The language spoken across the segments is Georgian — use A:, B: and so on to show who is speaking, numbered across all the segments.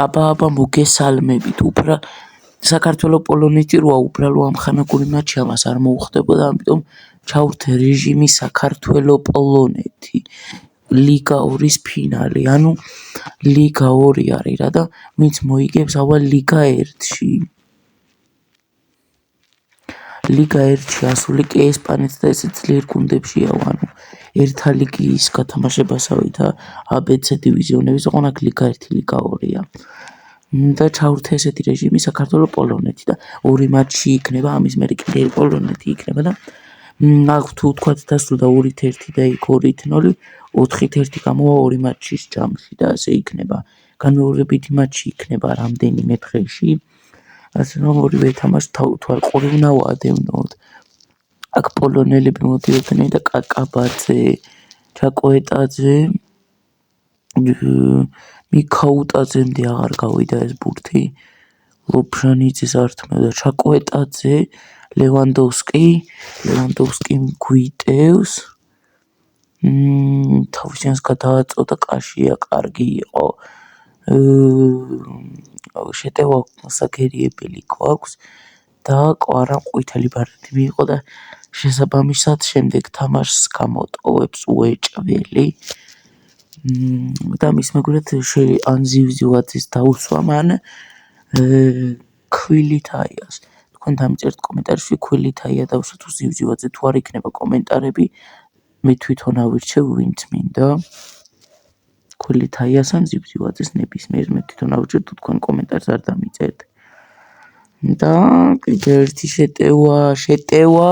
A: აბა მოგესალმებით უფრა საქართველო პოლონეთი როა უბრალო ამხანაგური მატჩი ამას არ მოუხდებოდა ამიტომ ჩავრთე რეჟიმი საქართველო პოლონეთი ლიგა 2-ის ფინალი ანუ ლიგა 2 არის რა და ვინც მოიგებს ავალ ლიგა 1-ში ლიგა 1-ში ასული კი ესპანეთს და ესე ძლიერ გუნდებშია ანუ ერთა ლიგის გათამაშებასავე და ABC დივიზიონების ოღონდ აქ ლიგა 1 ლიგა 2-ია და ჩავრთე ესეთი რეჟიმი საქართველო პოლონეთი და ორი მატჩი იქნება ამის მერე კიდე პოლონეთი იქნება და აქ თუ თქვათ დასრულდა 2-1 და იქ 2-0 4-1 გამოვა ორი მატჩის ჯამში და ასე იქნება განმეორებითი მატჩი იქნება რამდენიმე დღეში ასე რომ ორივე თამაშს თვალყური უნდა ვადევნოთ აქ პოლონელები მოდიოდნენ და კაკაბაძე ჩაკოეტაძე მიქაუტაძემდე აღარ გავიდა ეს ბურთი ლობჟანიძეს არ თმევდა ჩაკოეტაძე ლევანდოვსკი გვიტევს თავისიანს გადააწოდა კაშია კარგი იყო შეტევა სასაგერიებელი გვაქვს და კვარამ ყვითელი ბარათი მიიღო და შესაბამისად შემდეგ თამაშს გამოტოვებს უეჭველი და მის მეგრად ან ზივზივაძის დაუსვა მან ქვილითაიას თქვენ დამიწერთ კომენტარებში ქვილითაია დაუსვა თუ ზივზივაძე თუ არ იქნება კომენტარები მე თვითონ ავირჩევ ვინც მინდა ქვილითაიას ან ზივზივაძეს ნებისმიერ მე თვითონ ავირჩევ თუ თქვენ კომენტარს არ დამიწერთ და კიდე ერთი შეტევა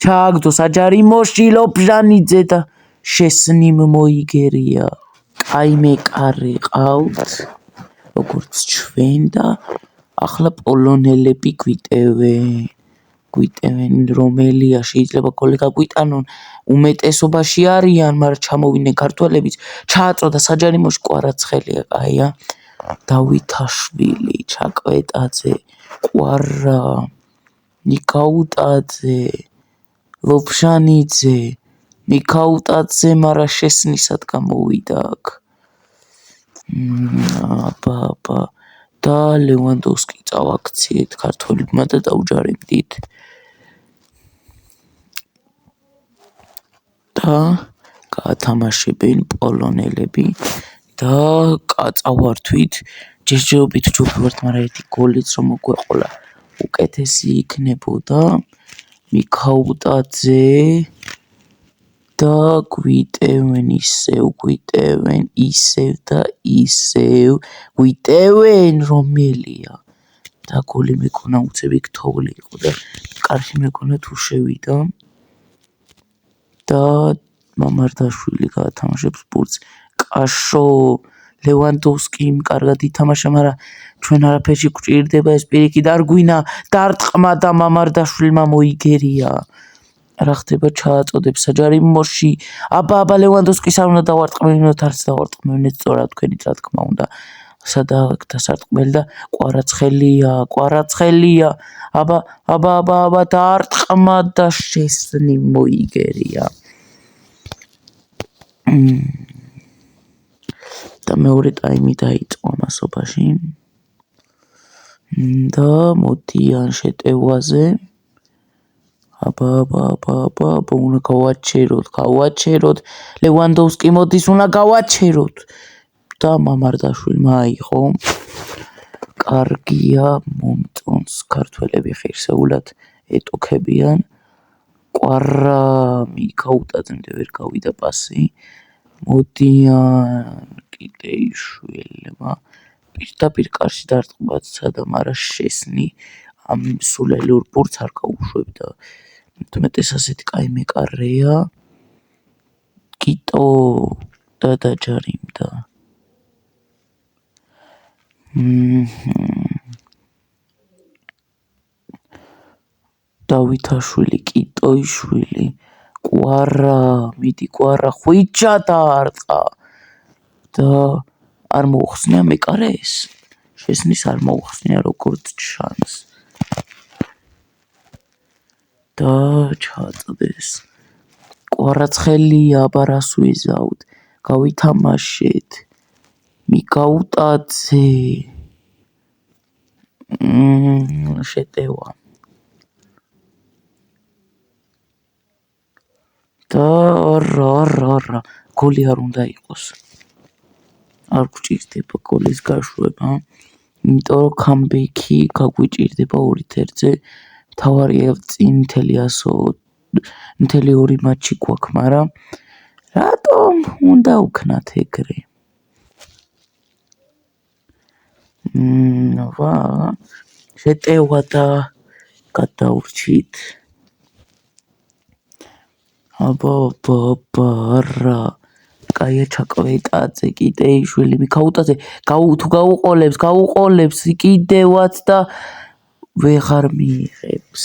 A: ჩააგდო საჯარიმოში ლობჟანიძე და შესნიმ მოიგერია კაიმეკარი ყავთ როგორც ჩვენ და ახლა პოლონელები გვიტევენ რომელია შეიძლება გოლი გაგვიტანონ უმეტესობაში არიან მაგრამ ჩამოვიდნენ ქართველებიც ჩააწოდა საჯარიმოში კვარაცხელია კაია დავითაშვილი ჩაკოეტაძე კვარა მიქაუტაძე ლობჟანიძე მიქაუტაძე მარა შესნისად გამოვიდა აქ აბა და ლევანდოვსკი წავაქციეთ ქართველებმა და დაუჯარებდით და გაათამაშებენ პოლონელები და წავართვით ჯერჯერობით ჯობი ვართ მაგრამ ერთი გოლიც რომ მოგვეყოლა უკეთესი იქნებოდა მიქაუტაძე და გვიტევენ რომელია და გოლი მეკონა უცებ იქ თოვლი იყო და კარში მეკონა თუ შევიდა და მამარდაშვილი გაათამაშებს ბურთს კაშო ლევანდოვსკიმ კარგად ითამაშა მაგრამ ჩვენ არაფერში გვჭირდება ეს პირიქით არ გვინა დარტყმა და მამარდაშვილმა მოიგერია რა ხდება ჩააწოდებს საჯარიმოში აბა ლევანდოვსკის არ უნდა დავარტყმევინოთ არც დავარტყმევინეთ სწორად თქვენით რა თქმა უნდა სადაა დასარტყმელი და კვარაცხელია აბა დარტყმა და შესნი მოიგერია და მეორე ტაიმი დაიწყო მასობაში და მოდიან შეტევაზე აბა უნდა გავაჩეროთ ლევანდოვსკი მოდის უნდა გავაჩეროთ და მამარდაშვილმა აიღო კარგია მომწონს ქართველები ხირსეულად ეტოქებიან კვარა მიქაუტაძემდე ვერ გავიდა პასი მოდიან კიდეიშვილმა პირდაპირ კარში დარტყმაც და მარა შესნი ამ სულელურ ბურთს არ გაუშვებდა უმეტეს ასეთი კაიმეკარეა კიტო და დაჯარიმდა დავითაშვილი კიტოიშვილი კვარა მიდი კვარა ხვიჩა დაარტყა და არ მოუხსნია მეკარეს შესნის არ მოუხსნია როგორც ჩანს და ჩააწდეს კვარაცხელია აბარას ვიზავთ გავითამაშეთ მიქაუტაძე შეტევა და რა გოლი არ უნდა იყოს. არ გვჭირდება გოლის გაშვება, იმიტომ რომ კამბექი გაგვიჭირდება 2-1-ზე. მთავარია წინ მთელი 2 მატჩი გვაქვს, მაგრამ რატომ უნდა ვქნათ ეგრე? შეტევა და გადავრჩით. რა კაია ჩაკვეტაძე, კიდეიშვილი, მიქაუტაძე, თუ გაუყოლებს კიდევაც და ვეღარ მიიღებს.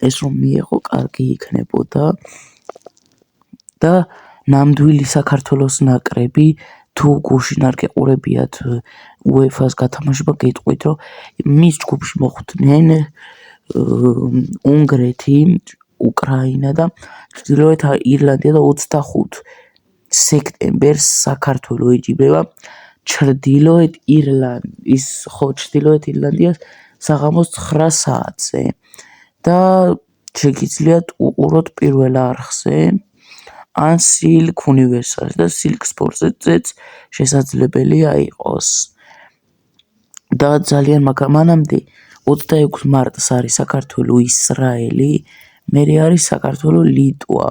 A: ეს რომ მიეღო, კარგი იქნებოდა. და ნამდვილი საქართველოს ნაკრები თუ გუშინ არ გეყურებიათ UEFA-ს გათამაშება, გეტყვით, რომ მის ჯგუფში მოხვდნენ უნგრეთი, უკრაინა და ჩრდილოეთ ირლანდია და 25 სექტემბერს საქართველო ეჯიბრება ჩრდილოეთ ირლანდიას საღამოს 9 საათზე და შეგიძლიათ უყუროთ პირველ არხზე ან Silk Universal და Silk Sports-ზეც შესაძლებელია იყოს. და ძალიან მანამდე 26 მარტს არის საქართველო ისრაელი, მერე არის საქართველო ლიტვა.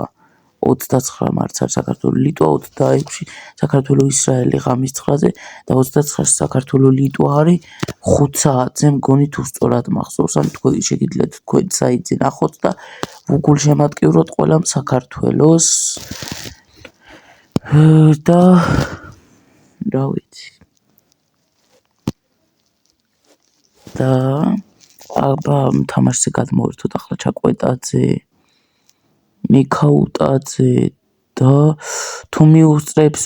A: 29 მარტს არის საქართველო ლიტვა, 26-ში საქართველო ისრაელი ღამის 9-ზე და 29-ში საქართველო ლიტვა არის 5 საათზე, მგონი თუ სწორად მახსოვს, ან შეგიძლიათ თქვენ საიტზე ნახოთ და გულშემატკივროთ ყველა საქართველოს და რა ვიცი. და აბა თამაშზე გადმოვერთოთ ახლა ჩაკვეტაძე, მიქაუტაძე და თუ მიუსწრებს